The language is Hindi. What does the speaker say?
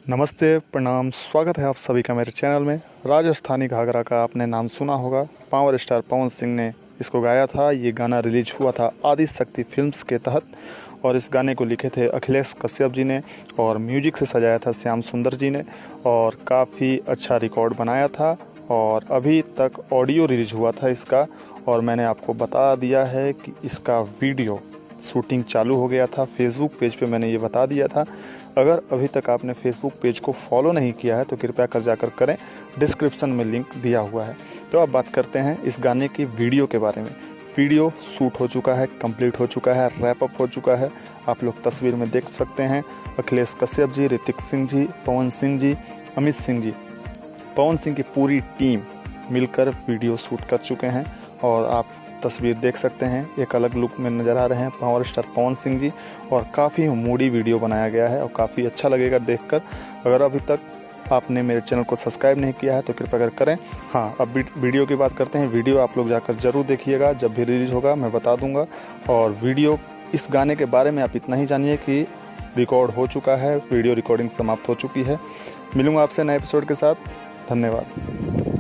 नमस्ते, प्रणाम, स्वागत है आप सभी का मेरे चैनल में। राजस्थानी घाघरा का आपने नाम सुना होगा। पावर स्टार पवन सिंह ने इसको गाया था। ये गाना रिलीज हुआ था आदि शक्ति फिल्म्स के तहत और इस गाने को लिखे थे अखिलेश कश्यप जी ने और म्यूजिक से सजाया था श्याम सुंदर जी ने और काफ़ी अच्छा रिकॉर्ड बनाया था। और अभी तक ऑडियो रिलीज हुआ था इसका और मैंने आपको बता दिया है कि इसका वीडियो शूटिंग चालू हो गया था। फेसबुक पेज पे मैंने ये बता दिया था। अगर अभी तक आपने फेसबुक पेज को फॉलो नहीं किया है तो कृपया कर जाकर करें, डिस्क्रिप्शन में लिंक दिया हुआ है। तो अब बात करते हैं इस गाने की वीडियो के बारे में। वीडियो शूट हो चुका है, कंप्लीट हो चुका है, रैप अप हो चुका है। आप लोग तस्वीर में देख सकते हैं अखिलेश कश्यप जी, ऋतिक सिंह जी, पवन सिंह जी, अमित सिंह जी, पवन सिंह की पूरी टीम मिलकर वीडियो शूट कर चुके हैं और आप तस्वीर देख सकते हैं। एक अलग लुक में नज़र आ रहे हैं पावर स्टार पवन सिंह जी और काफ़ी मूडी वीडियो बनाया गया है और काफ़ी अच्छा लगेगा देखकर। अगर अभी तक आपने मेरे चैनल को सब्सक्राइब नहीं किया है तो कृपया कर करें। हाँ, अब वीडियो की बात करते हैं। वीडियो आप लोग जाकर ज़रूर देखिएगा, जब भी रिलीज़ होगा मैं बता दूंगा। और वीडियो इस गाने के बारे में आप इतना ही जानिए कि रिकॉर्ड हो चुका है, वीडियो रिकॉर्डिंग समाप्त हो चुकी है। मिलूंगा आपसे नए एपिसोड के साथ। धन्यवाद।